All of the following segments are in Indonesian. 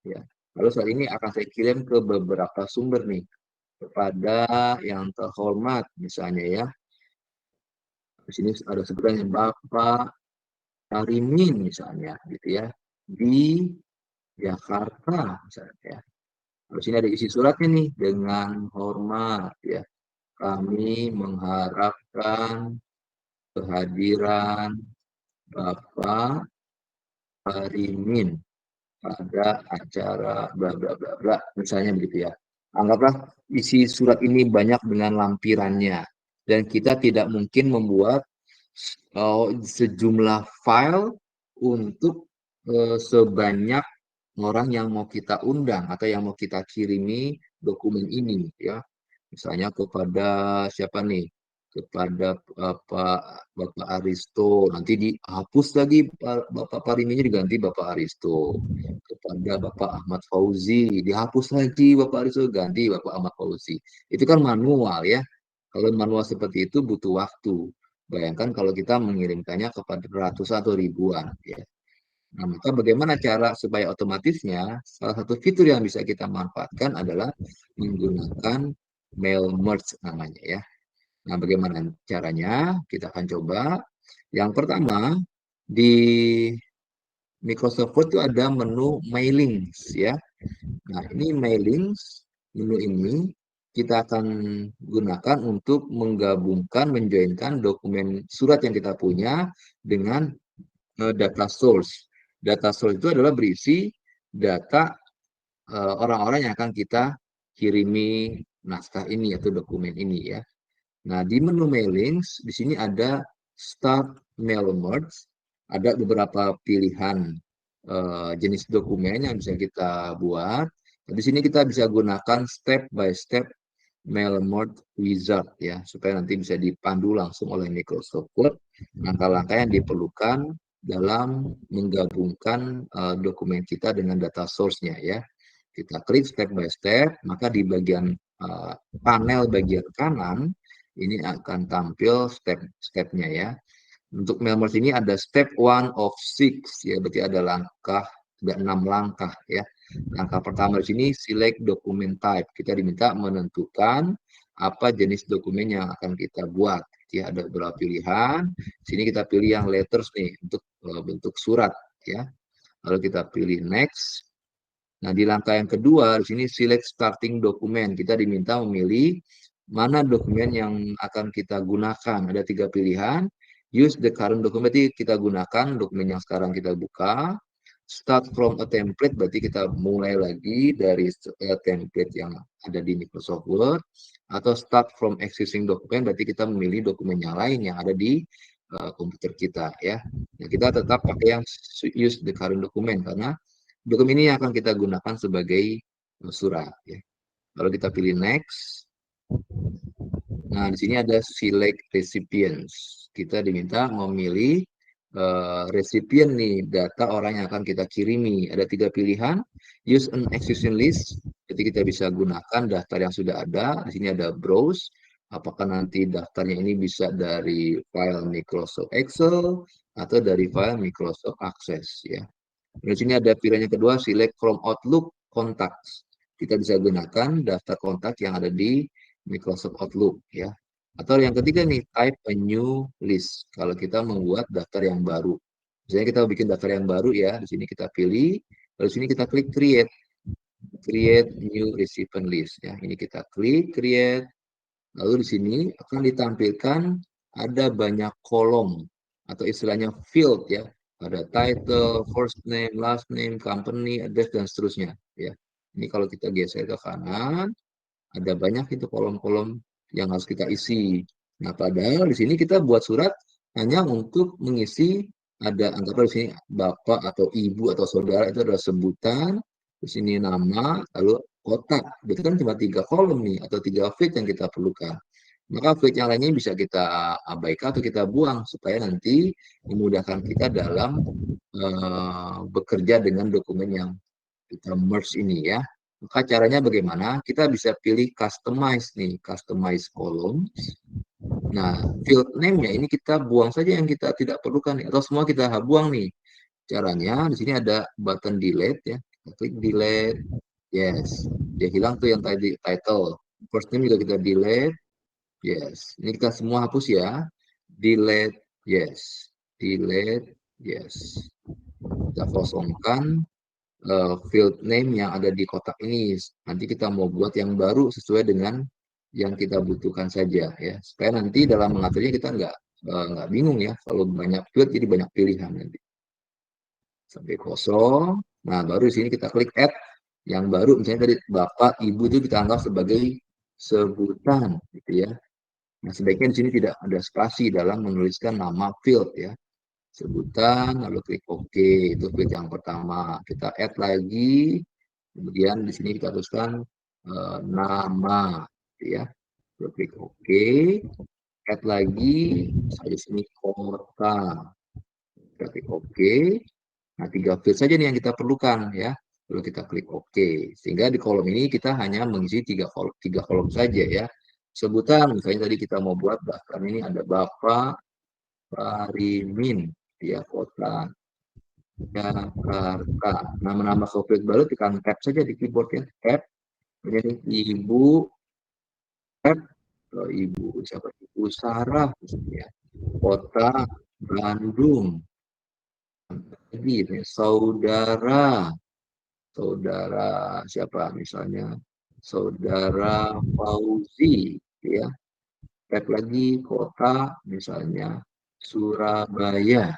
ya. Lalu saat ini akan saya kirim ke beberapa sumber nih, kepada yang terhormat misalnya ya. Di sini ada sebutannya Bapak Karimin misalnya gitu ya, di Jakarta misalnya ya. Terus ini ada isi suratnya nih, dengan hormat ya. Kami mengharapkan kehadiran Bapak Karimin pada acara bla bla bla bla misalnya begitu ya. Anggaplah isi surat ini banyak dengan lampirannya, dan kita tidak mungkin membuat sejumlah file untuk sebanyak orang yang mau kita undang atau yang mau kita kirimi dokumen ini ya. Misalnya kepada siapa nih? Kepada Bapak Aristo, nanti dihapus lagi Bapak Pariminya, diganti Bapak Aristo. Kepada Bapak Ahmad Fauzi, dihapus lagi Bapak Aristo, ganti Bapak Ahmad Fauzi. Itu kan manual ya. Kalau manual seperti itu butuh waktu. Bayangkan kalau kita mengirimkannya kepada ratusan atau ribuan ya. Nah, maka bagaimana cara supaya otomatisnya? Salah satu fitur yang bisa kita manfaatkan adalah menggunakan mail merge namanya ya. Nah, bagaimana caranya? Kita akan coba. Yang pertama, di Microsoft Word itu ada menu mailings ya. Nah, ini mailings, menu ini kita akan gunakan untuk menggabungkan, menjoinkan dokumen surat yang kita punya dengan data source. Data source itu adalah berisi data orang-orang yang akan kita kirimi naskah ini atau dokumen ini ya. Nah, di menu mailings di sini ada start mail merge, ada beberapa pilihan jenis dokumen yang bisa kita buat. Di sini kita bisa gunakan step by step mail merge wizard ya, supaya nanti bisa dipandu langsung oleh Microsoft Word langkah-langkah yang diperlukan dalam menggabungkan dokumen kita dengan data source-nya ya. Kita klik step by step, maka di bagian panel bagian kanan ini akan tampil step-stepnya ya. Untuk mail merge ini ada step 1 of 6 ya, berarti ada 6 langkah ya. Langkah pertama di sini select document type. Kita diminta menentukan apa jenis dokumen yang akan kita buat. Ya, ada beberapa pilihan. Sini kita pilih yang letters nih untuk bentuk surat ya. Lalu kita pilih next. Nah, di langkah yang kedua, di sini select starting document. Kita diminta memilih mana dokumen yang akan kita gunakan. Ada 3 pilihan. Use the current document, berarti kita gunakan dokumen yang sekarang kita buka. Start from a template, berarti kita mulai lagi dari template yang ada di Microsoft Word. Atau start from existing document, berarti kita memilih dokumen yang lain yang ada di komputer kita ya. Nah, kita tetap pakai yang use the current document karena dokumen ini akan kita gunakan sebagai surat ya. Lalu kita pilih next. Nah, di sini ada select recipients. Kita diminta memilih recipient nih, data orang yang akan kita kirimi. Ada 3 pilihan. Use an existing list. Jadi kita bisa gunakan daftar yang sudah ada. Di sini ada browse. Apakah nanti daftarnya ini bisa dari file Microsoft Excel atau dari file Microsoft Access ya. Di sini ada pilihan yang kedua, select from Outlook contacts. Kita bisa gunakan daftar kontak yang ada di Microsoft Outlook ya. Atau yang ketiga nih, type a new list. Kalau kita membuat daftar yang baru. Misalnya kita bikin daftar yang baru ya, di sini kita pilih, lalu sini kita klik create. Create new recipient list ya. Ini kita klik create. Lalu di sini akan ditampilkan ada banyak kolom atau istilahnya field ya. Ada title, first name, last name, company, address, dan seterusnya ya. Ini kalau kita geser ke kanan, ada banyak itu kolom-kolom yang harus kita isi. Nah, padahal di sini kita buat surat hanya untuk mengisi, ada anggaplah di sini bapak atau ibu atau saudara, itu adalah sebutan, di sini nama, lalu kotak. Itu kan cuma 3 kolom nih atau 3 field yang kita perlukan. Maka field yang lainnya bisa kita abaikan atau kita buang supaya nanti memudahkan kita dalam bekerja dengan dokumen yang kita merge ini ya. Maka caranya bagaimana? Kita bisa pilih customize nih, customize columns. Nah, field name-nya ini kita buang saja yang kita tidak perlukan nih, atau semua kita buang nih. Caranya di sini ada button delete ya. klik delete, yes, dia hilang tuh yang tadi title. First name juga kita delete, yes. Ini kita semua hapus ya. Delete, yes. Delete, yes. Kita kosongkan field name yang ada di kotak ini. Nanti kita mau buat yang baru sesuai dengan yang kita butuhkan saja ya. Supaya nanti dalam mengaturnya kita nggak bingung ya. Kalau banyak field jadi banyak pilihan nanti. Sampai kosong. Nah, baru di sini kita klik add yang baru. Misalnya tadi bapak, ibu itu kita anggap sebagai sebutan gitu ya. Nah, sebaiknya di sini tidak ada spasi dalam menuliskan nama field ya. Sebutan, lalu klik OK, itu field yang pertama. Kita add lagi, kemudian di sini kita tuliskan nama, gitu ya. Lalu klik OK, add lagi, saya di sini kota. Kita klik OK. Nah, 3 field saja nih yang kita perlukan ya. Lalu kita klik OK. Sehingga di kolom ini kita hanya mengisi 3 kolom saja ya. Sebutan, misalnya tadi kita mau buat daftar ini ada Bapak Parimin, ya kota Jakarta. Nama-nama software baru tekan tab saja di keyboard ya. Tab. Jadi Ibu tab. Ibu siapa? Ibu Sarah ya. Kota Bandung. Jadi ini saudara. Saudara siapa misalnya? Saudara Fauzi ya. Tab lagi kota misalnya Surabaya.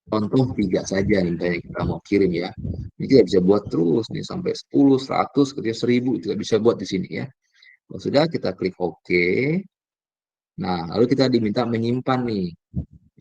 Contoh 3 saja nih yang kita mau kirim ya. Ini kita bisa buat terus nih sampai 10, 100, kemudian 1000 kita bisa buat di sini ya. Kalau sudah kita klik OK. Nah, lalu kita diminta menyimpan nih.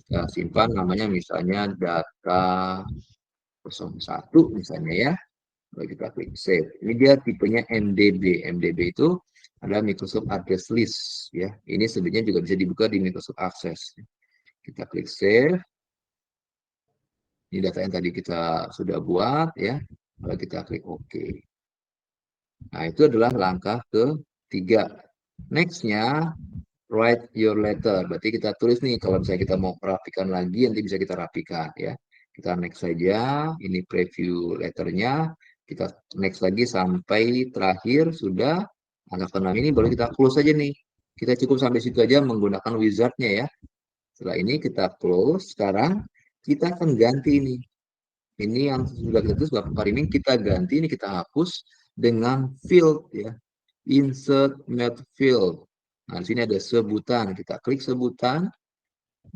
Kita simpan namanya misalnya data 01 misalnya ya. Lalu kita klik save. Ini dia tipenya MDB. MDB itu adalah Microsoft Address List ya. Ini sebenarnya juga bisa dibuka di Microsoft Access. Kita klik save. Ini data yang tadi kita sudah buat ya. Lalu kita klik OK. Nah, itu adalah langkah ketiga. Next-nya, write your letter. Berarti kita tulis nih, kalau misalnya kita mau rapikan lagi, nanti bisa kita rapikan ya. Kita next saja, ini preview letternya. Kita next lagi sampai terakhir, sudah. Angka ke-6 ini baru kita close saja nih. Kita cukup sampai situ aja menggunakan wizardnya ya. Setelah ini kita close. Sekarang kita akan ganti ini. Ini yang sudah kita tulis Bapak Parimin, kita ganti, ini kita hapus dengan field ya. Insert math field. Nah, di sini ada sebutan. Kita klik sebutan.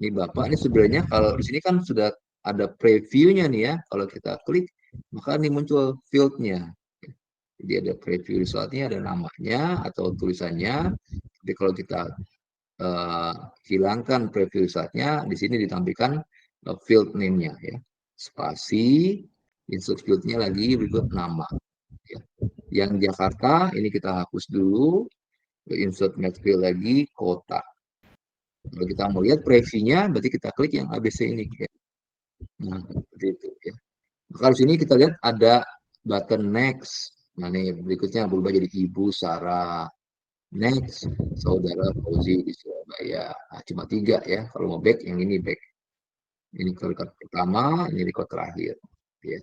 Ini Bapak, ini sebenarnya kalau di sini kan sudah ada previewnya nih ya. Kalau kita klik, maka ini muncul fieldnya. Jadi ada preview resultnya, ada namanya atau tulisannya. Tapi kalau kita hilangkan preview resultnya, di sini ditampilkan field name-nya ya. Spasi, insert field-nya lagi berikut nama. Ya. Yang Jakarta ini kita hapus dulu, insert match field lagi kota. Kalau kita mau lihat previewnya, berarti kita klik yang ABC ini. Ya. Nah, seperti itu ya. Maka di sini kita lihat ada button next. Nah, ini berikutnya berubah jadi Ibu Sarah. Next, Saudara Fauzi di Surabaya. Nah, cuma 3 ya. Kalau mau back, yang ini back. Ini record pertama, ini record terakhir. Ya.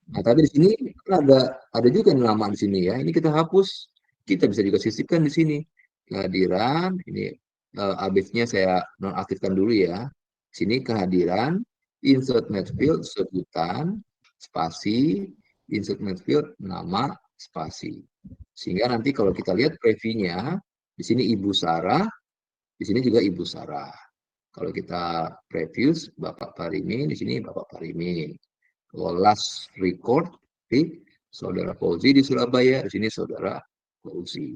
Nah, tapi di sini kan ada juga nama di sini ya. Ini kita hapus. Kita bisa juga sisipkan di sini. Kehadiran, ini abisnya saya nonaktifkan dulu ya. Sini kehadiran, insert match field, sebutan, spasi, insert match field, nama, spasi. Sehingga nanti kalau kita lihat previewnya, di sini Ibu Sarah, di sini juga Ibu Sarah. Kalau kita preview Bapak Parimin, di sini Bapak Parimin. Kalau last record, di Saudara Fauzi di Surabaya, di sini Saudara Fauzi.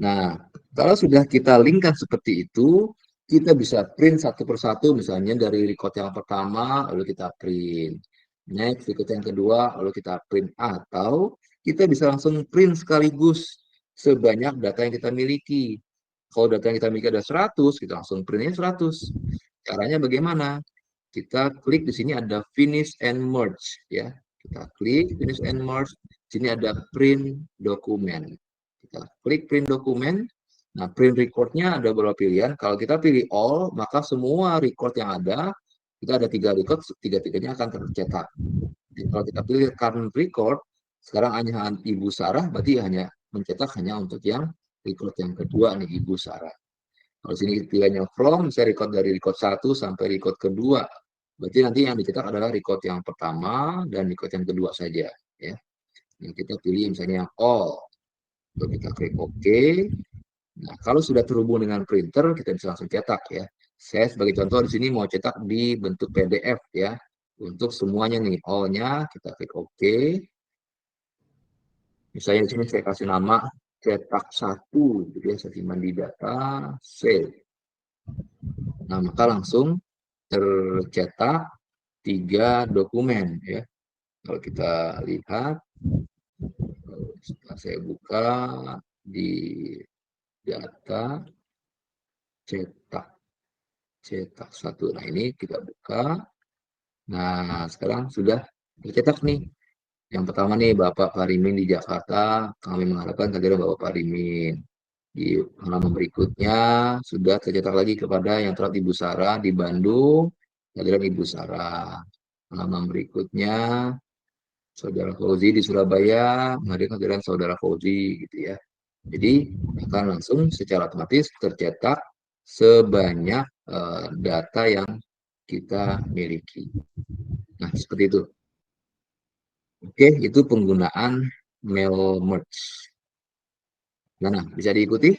Nah, kalau sudah kita linkkan seperti itu, kita bisa print satu persatu, misalnya dari record yang pertama, lalu kita print. Next, record yang kedua, lalu kita print. Atau kita bisa langsung print sekaligus sebanyak data yang kita miliki. Kalau data yang kita miliki ada 100, kita langsung printnya 100. Caranya bagaimana? Kita klik di sini ada finish and merge ya. Kita klik finish and merge. Di sini ada print dokumen. Kita klik print dokumen. Nah, print recordnya ada beberapa pilihan. Kalau kita pilih all, maka semua record yang ada, kita ada 3 record, 3-3-nya akan tercetak. Jadi kalau kita pilih current record, sekarang hanya Ibu Sarah, berarti hanya mencetak hanya untuk yang record yang kedua nih, Ibu Sarah. Kalau sini pilihannya from, saya record dari record 1 sampai record kedua. Berarti nanti yang dicetak adalah record yang pertama dan record yang kedua saja. Ya. Yang kita pilih misalnya yang all. Lalu kita klik OK. Nah, kalau sudah terhubung dengan printer, kita bisa langsung cetak ya. Saya sebagai contoh di sini mau cetak di bentuk PDF ya. Untuk semuanya nih, all-nya kita klik OK. Misalnya di sini saya kasih nama cetak 1, gitu ya, saya simpan di data, save. Nah, maka langsung tercetak 3 dokumen ya. Kalau kita lihat, setelah saya buka di data cetak cetak 1. Nah, ini kita buka. Nah, sekarang sudah tercetak nih. Yang pertama nih Bapak Parimin di Jakarta, kami mengharapkan kehadiran Bapak Parimin. Di halaman berikutnya sudah tercetak lagi kepada yang telah Ibu Sarah di Bandung, kehadiran Ibu Sarah. Halaman berikutnya Saudara Fauzi di Surabaya, menghadirkan kehadiran Saudara Fauzi gitu ya. Jadi akan langsung secara otomatis tercetak sebanyak data yang kita miliki. Nah, seperti itu. Oke, itu penggunaan mail merge. Nah, bisa diikuti?